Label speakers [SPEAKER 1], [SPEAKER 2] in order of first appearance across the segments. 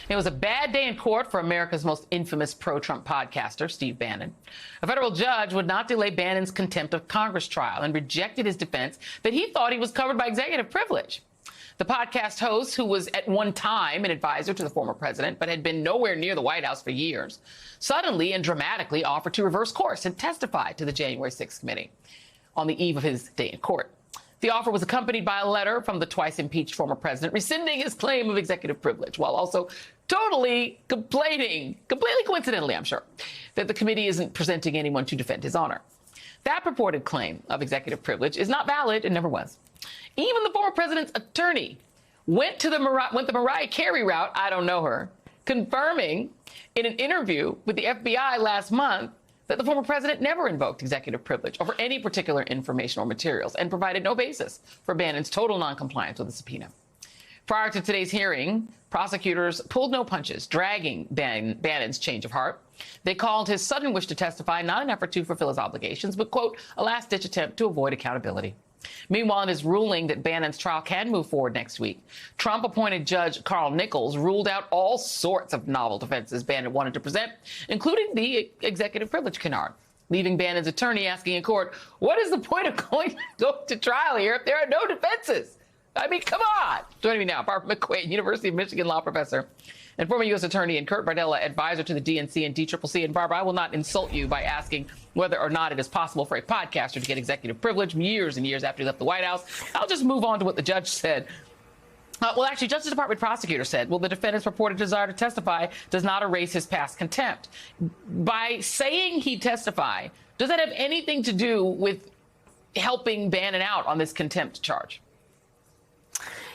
[SPEAKER 1] It was a bad day in court for America's most infamous pro-Trump podcaster, Steve Bannon. A federal judge would not delay Bannon's contempt of Congress trial and rejected his defense that he thought he was covered by executive privilege. The podcast host, who was at one time an advisor to the former president but had been nowhere near the White House for years, suddenly and dramatically offered to reverse course and testify to the January 6th committee on the eve of his day in court. The offer was accompanied by a letter from the twice impeached former president rescinding his claim of executive privilege, while also totally complaining, completely coincidentally, I'm sure, that the committee isn't presenting anyone to defend his honor. That purported claim of executive privilege is not valid and never was. Even the former president's attorney went the Mariah Carey route, I don't know her, confirming in an interview with the FBI last month that the former president never invoked executive privilege over any particular information or materials and provided no basis for Bannon's total noncompliance with the subpoena. Prior to today's hearing, prosecutors pulled no punches, dragging Bannon's change of heart. They called his sudden wish to testify not an effort to fulfill his obligations, but, quote, a last-ditch attempt to avoid accountability. Meanwhile, in his ruling that Bannon's trial can move forward next week, Trump-appointed Judge Carl Nichols ruled out all sorts of novel defenses Bannon wanted to present, including the executive privilege canard, leaving Bannon's attorney asking in court, what is the point of going to trial here if there are no defenses? I mean, come on. Joining me now, Barbara McQuaid, University of Michigan law professor and former U.S. attorney, and Kurt Bardella, advisor to the DNC and DCCC. And Barbara, I will not insult you by asking whether or not it is possible for a podcaster to get executive privilege years and years after he left the White House. I'll just move on to what the judge said. Well, actually, Justice Department prosecutor said, well, the defendant's purported desire to testify does not erase his past contempt. By saying he'd testify, does that have anything to do with helping Bannon out on this contempt charge?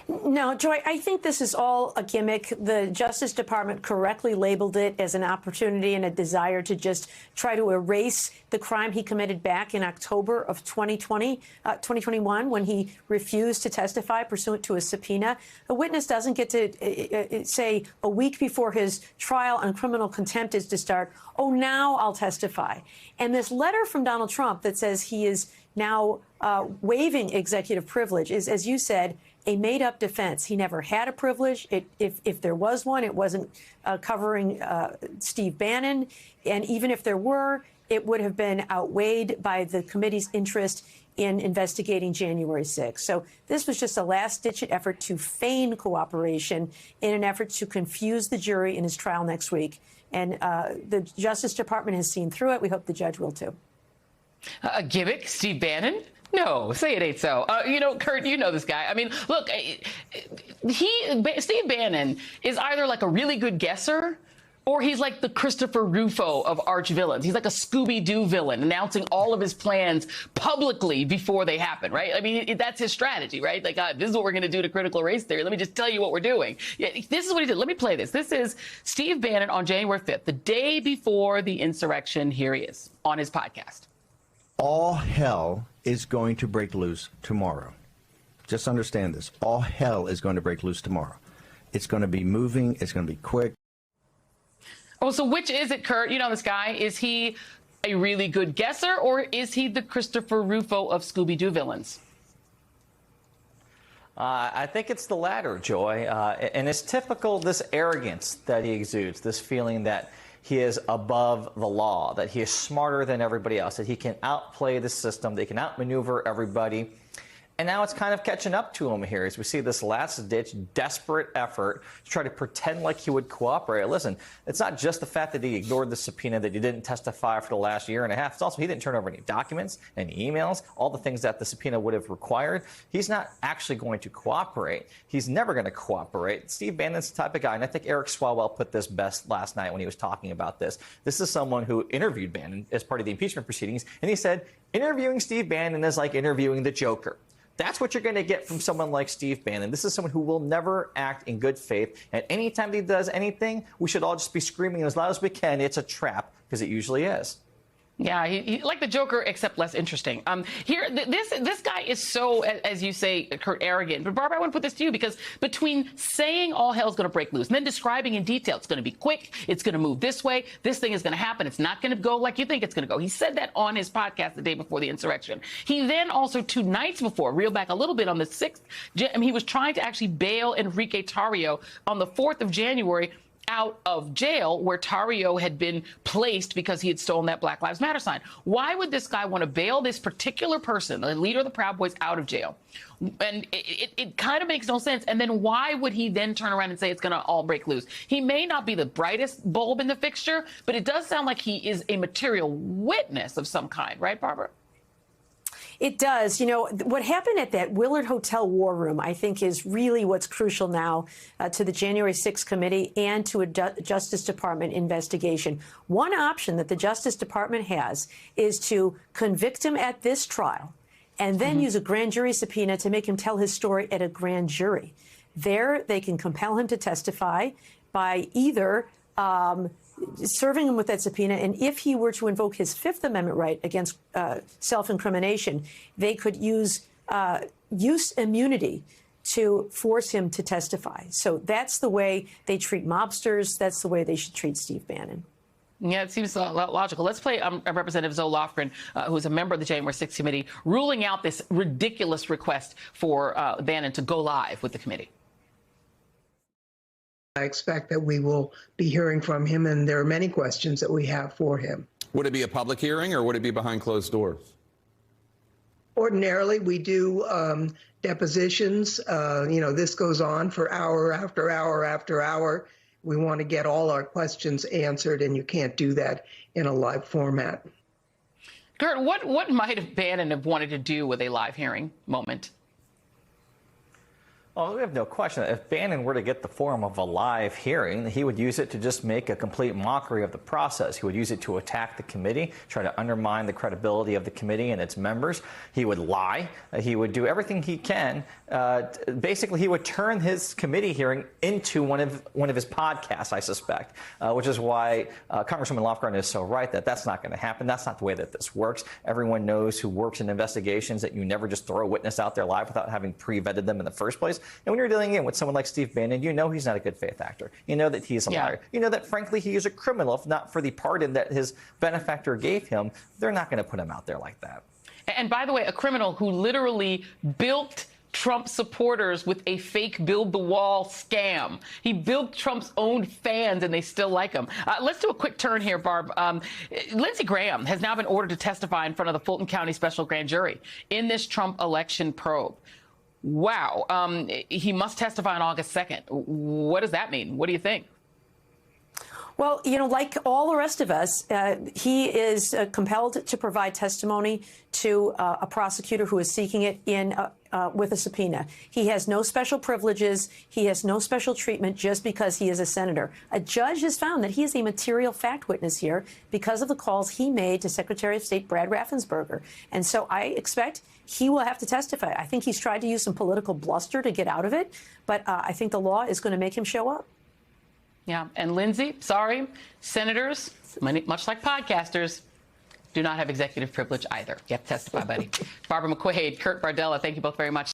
[SPEAKER 2] No, Joy, I think this is all a gimmick. The Justice Department correctly labeled it as an opportunity and a desire to just try to erase the crime he committed back in October of 2021, when he refused to testify pursuant to a subpoena. A witness doesn't get to say a week before his trial on criminal contempt is to start, oh, now I'll testify. And this letter from Donald Trump that says he is now waiving executive privilege is, as you said, a made-up defense. He never had a privilege. If there was one, it wasn't covering Steve Bannon. And even if there were, it would have been outweighed by the committee's interest in investigating January 6th. So this was just a last-ditch effort to feign cooperation in an effort to confuse the jury in his trial next week. And the Justice Department has seen through it. We hope the judge will, too.
[SPEAKER 1] A gimmick, Steve Bannon? No, say it ain't so. You know, Kurt, you know this guy. I mean, look, Steve Bannon is either like a really good guesser or he's like the Christopher Rufo of arch villains. He's like a Scooby-Doo villain announcing all of his plans publicly before they happen, right? I mean, that's his strategy, right? Like, this is what we're going to do to critical race theory. Let me just tell you what we're doing. Yeah, this is what he did. Let me play this. This is Steve Bannon on January 5th, the day before the insurrection. Here he is on his podcast.
[SPEAKER 3] All hell is going to break loose tomorrow. Just understand this. All hell is going to break loose tomorrow. It's going to be moving. It's going to be quick.
[SPEAKER 1] Oh, so which is it, Kurt? You know this guy. Is he a really good guesser, or is he the Christopher Rufo of Scooby-Doo villains?
[SPEAKER 4] I think it's the latter, Joy. And it's typical, this arrogance that he exudes, this feeling that he is above the law, that he is smarter than everybody else, that he can outplay the system, they can outmaneuver everybody. And now it's kind of catching up to him here as we see this last-ditch, desperate effort to try to pretend like he would cooperate. Listen, it's not just the fact that he ignored the subpoena, that he didn't testify for the last year and a half. It's also he didn't turn over any documents, any emails, all the things that the subpoena would have required. He's not actually going to cooperate. He's never going to cooperate. Steve Bannon's the type of guy, and I think Eric Swalwell put this best last night when he was talking about this. This is someone who interviewed Bannon as part of the impeachment proceedings, and he said, interviewing Steve Bannon is like interviewing the Joker. That's what you're going to get from someone like Steve Bannon. This is someone who will never act in good faith. And anytime he does anything, we should all just be screaming as loud as we can, it's a trap, because it usually is.
[SPEAKER 1] Yeah, he like the Joker, except less interesting. This guy is so, as you say, Kurt, arrogant. But Barbara, I want to put this to you, because between saying all hell's going to break loose and then describing in detail, it's going to be quick, it's going to move this way, this thing is going to happen, it's not going to go like you think it's going to go. He said that on his podcast the day before the insurrection. He then also 2 nights before, reel back a little bit, on the 6th, he was trying to actually bail Enrique Tarrio on the 4th of January out of jail where Tarrio had been placed because he had stolen that Black Lives Matter sign. Why would this guy want to bail this particular person, the leader of the Proud Boys, out of jail? And it kind of makes no sense. And then why would he then turn around and say it's going to all break loose? He may not be the brightest bulb in the fixture, but it does sound like he is a material witness of some kind, right, Barbara?
[SPEAKER 2] It does. You know, what happened at that Willard Hotel war room, I think, is really what's crucial now to the January 6th committee and to a Justice Department investigation. One option that the Justice Department has is to convict him at this trial and then use a grand jury subpoena to make him tell his story at a grand jury. There, they can compel him to testify by either serving him with that subpoena, and if he were to invoke his Fifth Amendment right against self-incrimination, they could use use immunity to force him to testify. So that's the way they treat mobsters. That's the way they should treat Steve Bannon.
[SPEAKER 1] Yeah, it seems logical. Let's play Representative Zoe Lofgren, who is a member of the January 6th committee, ruling out this ridiculous request for Bannon to go live with the committee.
[SPEAKER 5] I expect that we will be hearing from him, and there are many questions that we have for him.
[SPEAKER 6] Would it be a public hearing or would it be behind closed doors?
[SPEAKER 5] Ordinarily, we do depositions. You know, this goes on for hour after hour after hour. We want to get all our questions answered, and you can't do that in a live format.
[SPEAKER 1] Kurt, what might have Bannon have wanted to do with a live hearing moment?
[SPEAKER 4] Well, we have no question. If Bannon were to get the form of a live hearing, he would use it to just make a complete mockery of the process. He would use it to attack the committee, try to undermine the credibility of the committee and its members. He would lie. He would do everything he can. Basically, he would turn his committee hearing into one of his podcasts, I suspect, which is why Congresswoman Lofgren is so right that that's not going to happen. That's not the way that this works. Everyone knows who works in investigations that you never just throw a witness out there live without having pre-vetted them in the first place. And when you're dealing in with someone like Steve Bannon, you know he's not a good faith actor. You know that he's a liar. You know that, frankly, he is a criminal. If not for the pardon that his benefactor gave him, they're not going to put him out there like that.
[SPEAKER 1] And by the way, a criminal who literally built Trump supporters with a fake build the wall scam. He built Trump's own fans and they still like him. Let's do a quick turn here, Barb. Lindsey Graham has now been ordered to testify in front of the Fulton County Special Grand Jury in this Trump election probe. Wow. He must testify on August 2nd. What does that mean? What do you think?
[SPEAKER 2] Well, you know, like all the rest of us, he is compelled to provide testimony to a prosecutor who is seeking it in with a subpoena. He has no special privileges. He has no special treatment just because he is a senator. A judge has found that he is a material fact witness here because of the calls he made to Secretary of State Brad Raffensperger. And so I expect he will have to testify. I think he's tried to use some political bluster to get out of it, but I think the law is going to make him show up.
[SPEAKER 1] Yeah. And Lindsey, sorry, senators, much like podcasters, do not have executive privilege either. You have to testify, buddy. Barbara McQuade, Kurt Bardella, thank you both very much.